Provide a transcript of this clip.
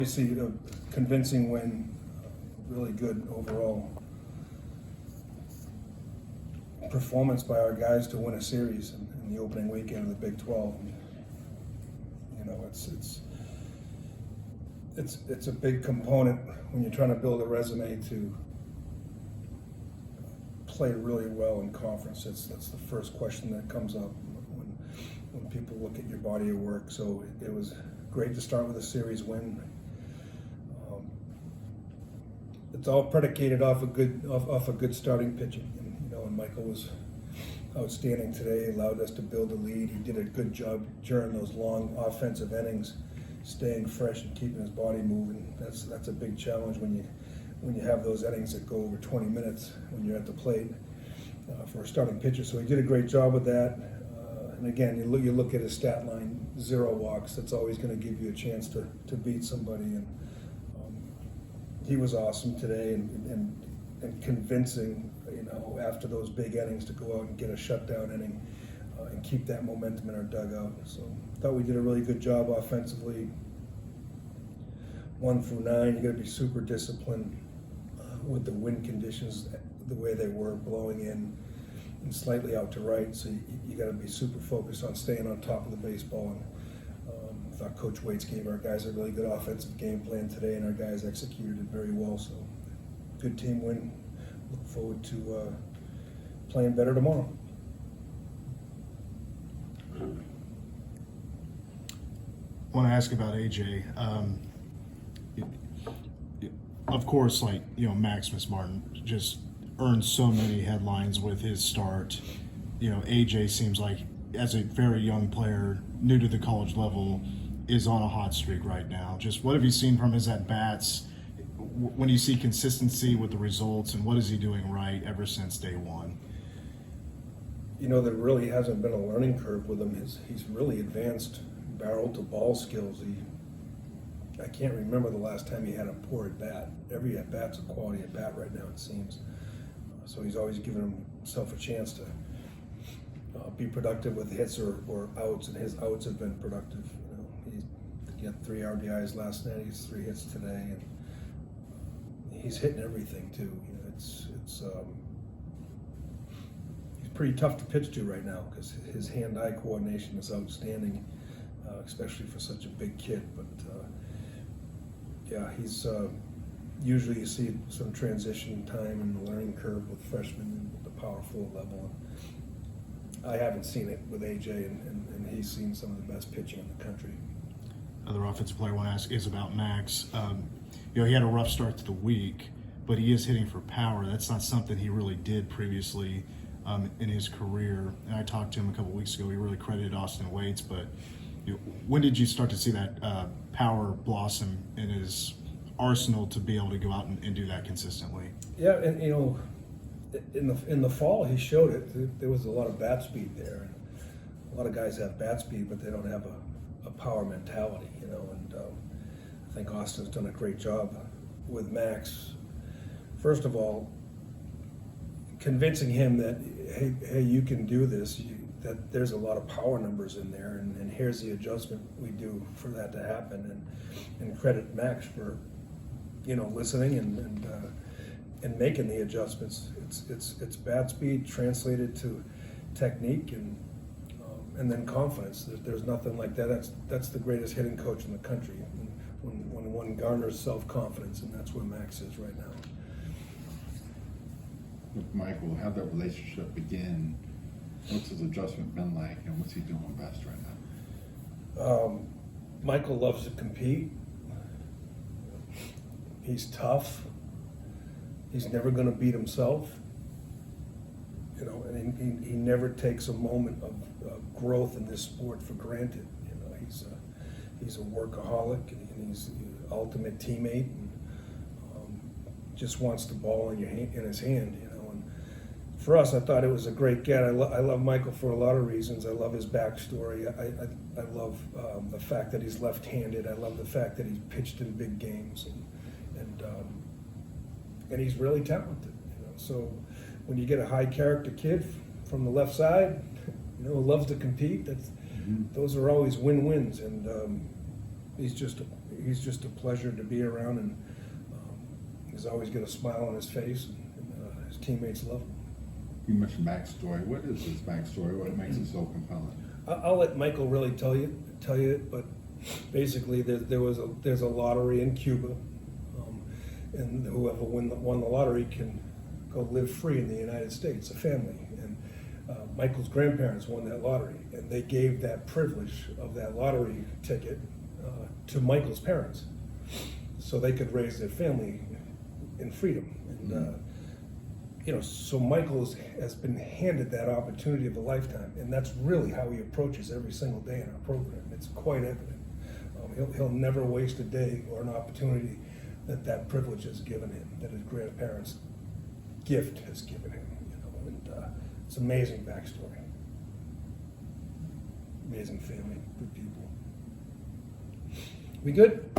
Obviously, a convincing win, really good overall performance by our guys to win a series in the opening weekend of the Big 12. And, you know, it's a big component when you're trying to build a resume to play really well in conference. That's the first question that comes up when people look at your body of work. So it was great to start with a series win. It's all predicated off a good starting pitching, and Michael was outstanding today. Allowed us to build a lead. He did a good job during those long offensive innings, staying fresh and keeping his body moving. That's a big challenge when you have those innings that go over 20 minutes when you're at the plate for a starting pitcher. So he did a great job with that. And again, you look at his stat line: 0 walks. That's always going to give you a chance to beat somebody. And he was awesome today and convincing, after those big innings to go out and get a shutdown inning and keep that momentum in our dugout. So I thought we did a really good job offensively. 1 through 9, you got to be super disciplined with the wind conditions the way they were, blowing in and slightly out to right. So you got to be super focused on staying on top of the baseball. And I thought Coach Waits gave our guys a really good offensive game plan today, and our guys executed it very well. So good team win. Look forward to playing better tomorrow. I want to ask about AJ. Of course, Maximus Martin just earned so many headlines with his start. AJ seems like, as a very young player, new to the college level, is on a hot streak right now. Just what have you seen from his at-bats? When you see consistency with the results, and what is he doing right ever since day one? There really hasn't been a learning curve with him. He's really advanced barrel to ball skills. I can't remember the last time he had a poor at-bat. Every at-bat's a quality at-bat right now, it seems. So he's always given himself a chance to be productive with hits or outs, and his outs have been productive. He had 3 RBIs last night. He's 3 hits today, and he's hitting everything too. He's pretty tough to pitch to right now because his hand-eye coordination is outstanding, especially for such a big kid. But he's usually you see some transition time and the learning curve with freshmen at the power forward level. I haven't seen it with AJ, and he's seen some of the best pitching in the country. Other offensive player I want to ask is about Max. He had a rough start to the week, but he is hitting for power. That's not something he really did previously in his career. And I talked to him a couple weeks ago. He really credited Austin Waits, but when did you start to see that power blossom in his arsenal to be able to go out and do that consistently? Yeah, and in the fall he showed it. There was a lot of bat speed there. And a lot of guys have bat speed, but they don't have a power mentality, and I think Austin's done a great job with Max. First of all, convincing him that hey, you can do this. That there's a lot of power numbers in there, and here's the adjustment we do for that to happen. And credit Max for listening and making the adjustments. It's bat speed translated to technique and then confidence. There's nothing like that. That's the greatest hitting coach in the country. When one garners self-confidence, and that's where Max is right now. With Michael, how'd that relationship begin? What's his adjustment been like, and what's he doing best right now? Michael loves to compete. He's tough. He's never going to beat himself. And he never takes a moment of growth in this sport for granted. He's a workaholic, and he's the ultimate teammate, and just wants the ball in his hand. And for us, I thought it was a great get. I love Michael for a lot of reasons. I love his backstory. I love the fact that he's left-handed. I love the fact that he's pitched in big games, and he's really talented. So when you get a high character kid from the left side, who loves to compete, those are always win-wins. And he's just he's just a pleasure to be around, and he's always got a smile on his face, and his teammates love him. You mentioned backstory. What is his backstory? What makes it so compelling? I'll let Michael really tell you it, but basically there's a lottery in Cuba, and whoever won the lottery can go live free in the United States, a family. And Michael's grandparents won that lottery, and they gave that privilege of that lottery ticket to Michael's parents, so they could raise their family in freedom. And so Michael has been handed that opportunity of a lifetime, and that's really how he approaches every single day in our program. It's quite evident. He'll never waste a day or an opportunity that privilege has given him, that his grandparents' gift has given him. And it's amazing backstory, amazing family, good people. We good?